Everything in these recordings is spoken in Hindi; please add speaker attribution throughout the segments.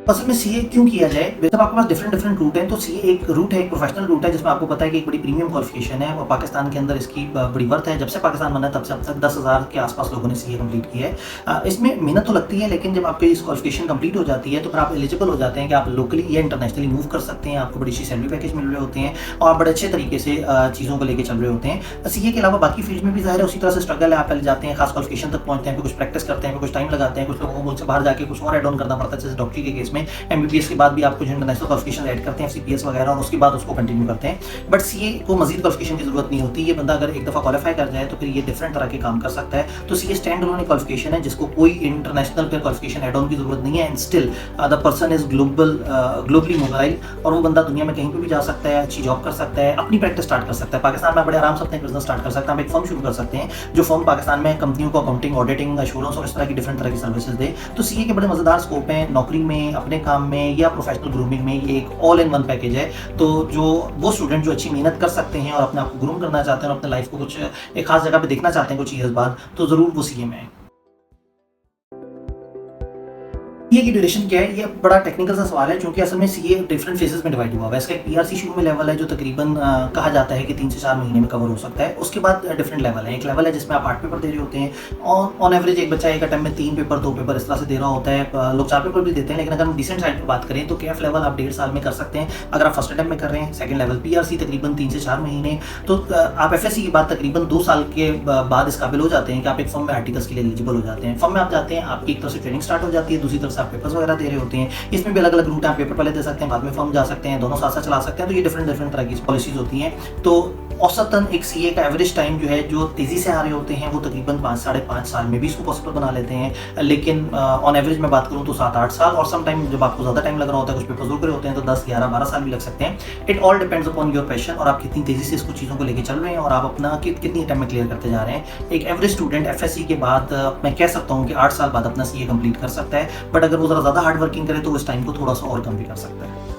Speaker 1: असल में सीए क्यों किया जाए? जब आपके पास डिफरेंट डिफरेंट रूट हैं, तो सीए एक रूट है, एक प्रोफेशनल रूट है जिसमें आपको पता है कि एक बड़ी प्रीमियम क्वालिफिकेशन है और पाकिस्तान के अंदर इसकी बड़ी वर्थ है। जब से पाकिस्तान बना है तब से अब तक 10,000 के आसपास लोगों ने सीए कंप्लीट किया है। इसमें मेहनत तो लगती है, लेकिन जब आपकी इस क्वालिफिकेशन कंप्लीट हो जाती है तो फिर आप एलिजिबल हो जाते हैं कि आप लोकली या इंटरनेशनली मूव कर सकते हैं। आपको बड़ी अच्छी सैलरी पैकेज मिल रहे होते हैं और आप बड़े अच्छे तरीके से चीज़ों को लेकर चल रहे होते हैं। सीए के अलावा बाकी फील्ड में भी ज़ाहिर है उसी तरह से स्ट्रगल है। आप पहले जाते हैं, खास क्वालिफिकेशन तक पहुंचते हैं, फिर कुछ प्रैक्टिस करते हैं, फिर कुछ टाइम लगाते हैं, कुछ लोगों को मुझसे बाहर जाके कुछ और एड ऑन करना पड़ता है। जैसे डॉक्टरी के केस में एमबीबीएस के बाद भी आप कुछ इंटरनेशनल क्वालिफिकेशन ऐड करते हैं, एफसीपीएस वगैरह, और उसके बाद उसको कंटिन्यू करते हैं। बट सीए को मजीद क्वालिफिकेशन की जरूरत नहीं होती। ये बंदा अगर एक दफा क्वालिफाई कर जाए तो फिर ये डिफरेंट तरह के काम कर सकता है। तो सीए स्टैंड अलोन क्वालिफिकेशन है जिसको कोई इंटरनेशनल क्वालिफिकेशन एड ऑन की जरूरत नहीं है। And still the person is globally mobile, और वो बंदा दुनिया में कहीं पर भी जा सकता है, अच्छी जॉब कर सकता है, अपनी प्रैक्टिस स्टार्ट कर सकता है। पाकिस्तान में बड़े आराम से अपने बिजनेस स्टार्ट कर सकता है। हम एक फर्म शुरू कर सकते हैं जो फर्म पाकिस्तान में कंपनियों को अकाउंटिंग, ऑडिटिंग, एश्योरेंस और इस तरह की डिफरेंट तरह की सर्विसेज दे। तो सीए के बड़े मजेदार स्कोप हैं नौकरी में, अपने काम में या प्रोफेशनल ग्रूमिंग में। ये एक ऑल इन वन पैकेज है। तो जो वो स्टूडेंट जो अच्छी मेहनत कर सकते हैं और अपने आप को ग्रूम करना चाहते हैं और अपने लाइफ को कुछ एक खास जगह पे देखना चाहते हैं कुछ ईयर्स बाद, तो जरूर वो सीए में है। सीए की ड्यूरेशन क्या है? ये बड़ा टेक्निकल सा सवाल है, क्योंकि असल में सीए डिफरेंट फेजेस में डिवाइड हुआ है। इसका एक पीआरसी शुरू में लेवल है जो तकरीबन कहा जाता है कि 3 से 4 महीने में कवर हो सकता है। उसके बाद डिफरेंट लेवल है। एक लेवल है जिसमें आप 8 पेपर दे रहे होते हैं। ऑन एवरेज एक बच्चा एक अटेम्प्ट में 3 पेपर 2 पेपर इस तरह से दे रहा होता है। लोग 4 पेपर भी देते हैं, लेकिन अगर हम डिसेंट साइड पर बात करें तो कैफ लेवल आप 1.5 साल में कर सकते हैं अगर आप फर्स्ट अटेम्प्ट में कर रहे हैं। सेकंड लेवल पीआरसी तकरीबन 3 से 4 महीने। तो आप एफएससी के बाद तकरीबन 2 साल के बाद इस काबिल हो जाते हैं कि आप एक फर्म में आर्टिकल्स के लिए एलिजिबल हो जाते हैं। फर्म में आप जाते हैं, आपकी एक तरफ से ट्रेनिंग स्टार्ट हो जाती है, दूसरी तरफ से आप पेपर्स वगैरह दे रहे होते हैं। इसमें भी अलग अलग रूट है, आप पेपर पहले दे सकते हैं, बाद में फर्म जा सकते हैं, दोनों साथ साथ चला सकते हैं। तो ये डिफरेंट डिफरेंट तरह की पॉलिसीज होती हैं। तो औसतन एक सीए का एवरेज टाइम जो है, जो तेजी से आ रहे होते हैं, वो तकरीबन 5 साढ़े 5 साल में भी इसको पॉसिबल बना लेते हैं। लेकिन ऑन एवरेज मैं बात करूं तो 7-8 साल, और सम टाइम जब आपको ज़्यादा टाइम लग रहा होता है, कुछ पेपर्स रुक रहे होते हैं, तो 10, 11, 12 साल भी लग सकते हैं। It all depends upon your passion और आप कितनी तेजी से इसको चीज़ों को लेकर चल रहे हैं और आप अपना कितनी टाइम में क्लियर करते जा रहे हैं। एक एवरेज स्टूडेंट एफएससी के बाद मैं कह सकता हूँ कि 8 साल बाद अपना सीए कंप्लीट कर सकता है। बट अगर वो ज़रा ज़्यादा हार्ड वर्किंग करे तो इस टाइम को थोड़ा सा और कम भी कर सकता है।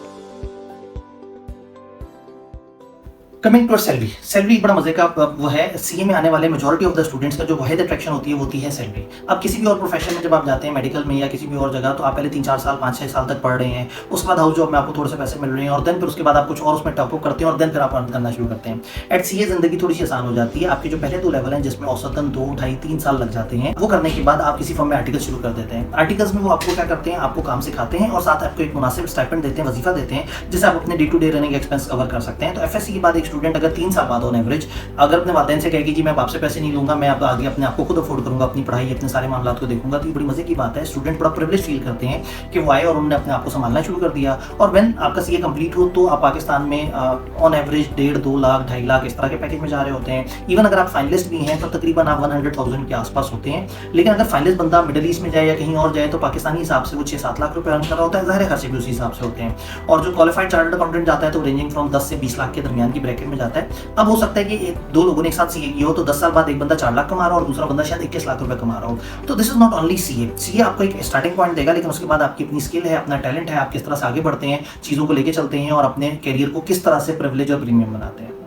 Speaker 1: कमिंग टू सैलरी, सैलरी बड़ा मजे का वो है। सीए में आने वाले मेजॉरिटी ऑफ द स्टूडेंट्स का जो वाहिद अट्रैक्शन होती है वो होती है सैलरी। अब किसी भी और प्रोफेशन में जब आप जाते हैं, मेडिकल में या किसी भी और जगह, तो आप पहले 3-4 साल 5-6 साल तक पढ़ रहे हैं, उसके बाद हाउस जॉब में आपको थोड़े से पैसे मिल रहे हैं, और देन फिर उसके बाद आप कुछ और उसमें टॉपअप करते हैं और देन फिर आप अर्न करना शुरू करते हैं। एट सीए जिंदगी थोड़ी सी आसान हो जाती है। आपके जो पहले 2 लेवल हैं जिसमें औसतन 2, 2.5, 3 साल लग जाते हैं, वो करने के बाद आप किसी फर्म में आर्टिकल शुरू कर देते हैं। आर्टिकल्स में वो आपको क्या करते हैं, आपको काम सिखाते हैं और साथ आपको एक मुनासिब स्टाइपेंड देते हैं, वजीफा देते हैं, जिससे आप अपने day to day running expense cover कर सकते हैं। तो एफएससी के बाद एक स्टूडेंट अगर 3 साल बाद ऑन एवरेज अगर अपने वालिदैन से कहे कि जी मैं आपसे पैसे नहीं लूंगा, मैं आगे अपने आप को खुद अफोर्ड करूंगा, अपनी पढ़ाई, अपने सारे मामला को देखूंगा, तो ये बड़ी मजे की बात है। स्टूडेंट बड़ा प्रिविलेज फील करते हैं कि वो आए और उन्होंने अपने आप को संभालना शुरू कर दिया। और व्हेन आपका सीए कंप्लीट हो तो आप पाकिस्तान में ऑन एवरेज 1.5-2 लाख 2.5 लाख इस तरह के पैकेज में जा रहे होते हैं। इवन अगर आप फाइनलिस्ट भी हैं तो तकरीबन आप 100,000 के आसपास होते हैं। लेकिन अगर फाइनलिस्ट बंदा मिडिल ईस्ट में जाए या कहीं और जाए तो पाकिस्तानी हिसाब से वो 6-7 लाख रुपए अर्न कर रहा होता है। ज़ाहिर खर्चे भी उसी हिसाब से होते हैं। और जो क्वालिफाइड चार्टर्ड अकाउंटेंट जाता है तो रेंजिंग फ्रॉम 10 से 20 लाख के दरमियान की ब्रैकेट में जाता है। अब हो सकता है कि 2 लोगों ने एक साथ सीए किया हो, तो 10 साल बाद एक बंदा 4 लाख कमा रहा हो और दूसरा बंदा शायद 21 लाख रुपए कमा रहा हो। तो this is not only CA. CA आपको एक स्टार्टिंग पॉइंट देगा, लेकिन उसके बाद आपकी अपनी स्किल है, अपना टैलेंट है, आप किस तरह से आगे बढ़ते हैं, चीज़ों को लेके चलते हैं और अपने करियर को किस तरह से प्रिविलेज और प्रीमियम बनाते हैं।